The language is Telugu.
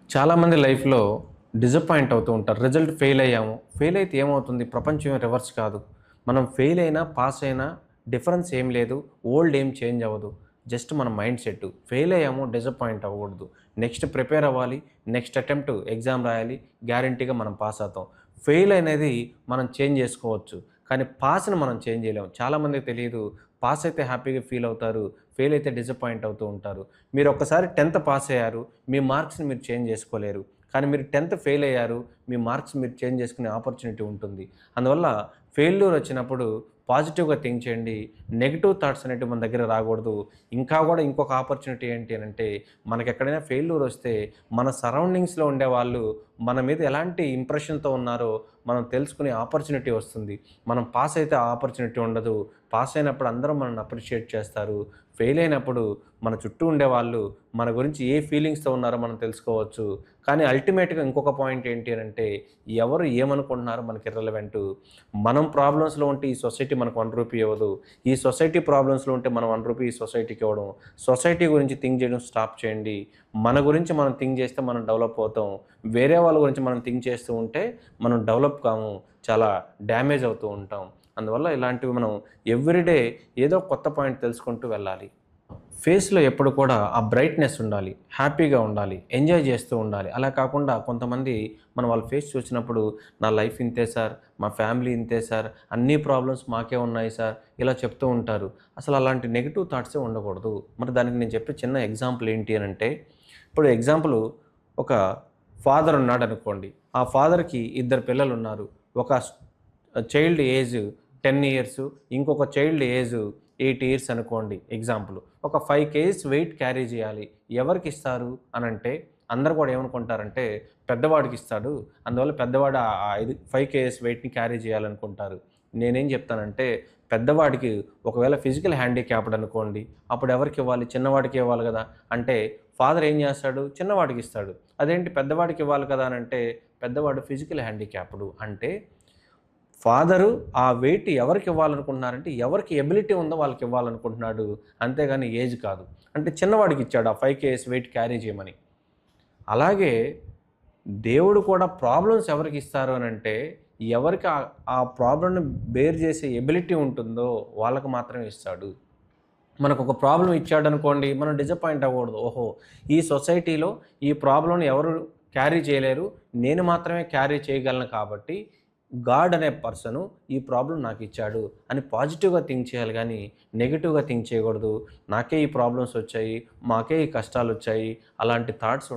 చాలామంది లైఫ్‌లో డిసప్పాయింట్ అవుతూ ఉంటారు. రిజల్ట్ ఫెయిల్ అయ్యాము. ఫెయిల్ అయితే ఏమవుతుంది? ప్రపంచం ఏం రివర్స్ కాదు. మనం ఫెయిల్ అయినా, పాస్ అయినా డిఫరెన్స్ ఏం లేదు. ఓల్డ్ ఏం చేంజ్ అవ్వదు. జస్ట్ మన మైండ్ సెట్. ఫెయిల్ అయ్యాము, డిసప్పాయింట్ అవ్వకూడదు. నెక్స్ట్ ప్రిపేర్ అవ్వాలి. నెక్స్ట్ అటెంప్ట్ ఎగ్జామ్ రాయాలి. గ్యారంటీగా మనం పాస్ అవుతాం. ఫెయిల్ అనేది మనం చేంజ్ చేసుకోవచ్చు. కానీ పాస్‌ని మనం చేంజ్ చేయలేము. చాలామందికి తెలీదు. పాస్ అయితే హ్యాపీగా ఫీల్ అవుతారు. ఫెయిల్ అయితే డిసప్పాయింట్ అవుతూ ఉంటారు. మీరు ఒక్కసారి 10థ్ పాస్ అయ్యారు. మీ మార్క్స్‌ని మీరు చేంజ్ చేసుకోలేరు. కానీ మీరు 10థ్ ఫెయిల్ అయ్యారు. మీ మార్క్స్ మీరు చేంజ్ చేసుకునే ఆపర్చునిటీ ఉంటుంది. అందువల్ల ఫెయిల్యూర్ వచ్చినప్పుడు పాజిటివ్‌గా థింక్ చేయండి. నెగెటివ్ థాట్స్ అనేటివి మన దగ్గర రాకూడదు. ఇంకా గూడా ఇంకొక ఆపర్చునిటీ ఏంటి అనంటే, మనకెక్కడైనా ఫెయిల్యూర్ వస్తే మన సరౌండింగ్స్‌లో ఉండేవాళ్ళు మన మీద ఎలాంటి ఇంప్రెషన్‌తో ఉన్నారో మనం తెలుసుకునే ఆపర్చునిటీ వస్తుంది. మనం పాస్ అయితే ఆ ఆపర్చునిటీ ఉండదు. పాస్ అయినప్పుడు అందరూ మనల్ని అప్రిషియేట్ చేస్తారు. ఫెయిల్ అయినప్పుడు మన చుట్టూ ఉండేవాళ్ళు మన గురించి ఏ ఫీలింగ్స్‌తో ఉన్నారో మనం తెలుసుకోవచ్చు. కానీ అల్టిమేట్‌గా ఇంకొక పాయింట్ ఏంటి అనంటే, ఎవరు ఏమనుకుంటున్నారో మనకి ఇర్రెలవెంటు. మనం ప్రాబ్లమ్స్‌లో ఉంటే ఈ సొసైటీ మనకు రూ. 1 ఇవ్వదు. ఈ సొసైటీ ప్రాబ్లమ్స్‌లో ఉంటే మనం రూ. 1 ఈ సొసైటీకి ఇవ్వడం. సొసైటీ గురించి థింక్ చేయడం స్టాప్ చేయండి. మన గురించి మనం థింక్ చేస్తే మనం డెవలప్ అవుతాం. వేరే వాళ్ళ గురించి మనం థింక్ చేస్తూ ఉంటే మనం డెవలప్ కాము. చాలా డ్యామేజ్ అవుతూ ఉంటాం. అందువల్ల ఇలాంటివి మనం ఎవ్రీడే ఏదో కొత్త పాయింట్ తెలుసుకుంటూ వెళ్ళాలి. ఫేస్‌లో ఎప్పుడు కూడా ఆ బ్రైట్‌నెస్ ఉండాలి. హ్యాపీగా ఉండాలి. ఎంజాయ్ చేస్తూ ఉండాలి. అలా కాకుండా కొంతమంది మనం వాళ్ళ ఫేస్ చూసినప్పుడు నా లైఫ్ ఇంతే సార్, మా ఫ్యామిలీ ఇంతే సార్, అన్ని ప్రాబ్లమ్స్ మాకే ఉన్నాయి సార్, ఇలా చెప్తూ ఉంటారు. అసలు అలాంటి నెగెటివ్ థాట్సే ఉండకూడదు. మరి దానికి నేను చెప్పే చిన్న ఎగ్జాంపుల్ ఏంటి అనంటే, ఇప్పుడు ఎగ్జాంపుల్ ఒక ఫాదర్ ఉన్నాడనుకోండి. ఆ ఫాదర్‌కి ఇద్దరు పిల్లలున్నారు. ఒక చైల్డ్ ఏజ్ 10 ఇయర్స్, ఇంకొక చైల్డ్ ఏజ్ 8 ఇయర్స్ అనుకోండి ఎగ్జాంపుల్. ఒక 5 కేజీస్ వెయిట్ క్యారీ చేయాలి. ఎవరికిస్తారు అనంటే, అందరూ కూడా ఏమనుకుంటారంటే, పెద్దవాడికిస్తాడు. అందువల్ల పెద్దవాడు 5 కేజీస్ వెయిట్‌ని క్యారీ చేయాలనుకుంటారు. నేనేం చెప్తానంటే, పెద్దవాడికి ఒకవేళ ఫిజికల్ హ్యాండిక్యాప్డ్ అనుకోండి, అప్పుడు ఎవరికివ్వాలి? చిన్నవాడికే ఇవ్వాలి గదా! అంటే ఫాదర్ ఏం చేస్తాడు? చిన్నవాడికిస్తాడు. అదేంటి పెద్దవాడికి ఇవ్వాలి కదా అనంటే, పెద్దవాడు ఫిజికల్ హ్యాండిక్యాప్డ్. అంటే ఫాదరు ఆ వెయిట్ ఎవరికివ్వాలనుకుంటున్నారంటే, ఎవరికి ఎబిలిటీ ఉందో వాళ్ళకివ్వాలనుకుంటున్నాడు. అంతేగాని ఏజ్ కాదు. అంటే చిన్నవాడికిచ్చాడు ఆ 5 కేజీస్ వెయిట్ క్యారీ చేయమని. అలాగే దేవుడు కూడా ప్రాబ్లమ్స్ ఎవరికిస్తారు అనంటే, ఎవరికి ఆ ప్రాబ్లమ్‌ని బేర్ చేసే ఎబిలిటీ ఉంటుందో వాళ్ళకి మాత్రమే ఇస్తాడు. మనకొక ప్రాబ్లమ్ ఇచ్చాడనుకోండి, మనం డిసప్పాయింట్ అవ్వకూడదు. ఓహో! ఈ సొసైటీలో ఈ ప్రాబ్లమ్‌ని ఎవరు క్యారీ చేయలేరు. నేను మాత్రమే క్యారీ చేయగలను కాబట్టి, గాడ్ అనే పర్సను ఈ ప్రాబ్లమ్ నాకిచ్చాడు అని పాజిటివ్‌గా థింక్ చేయాలి గానీ, నెగెటివ్‌గా థింక్ చేయకూడదు. నాకే ఈ ప్రాబ్లమ్స్ వచ్చాయి, మాకే ఈ కష్టాలొచ్చాయి, అలాంటి థాట్స్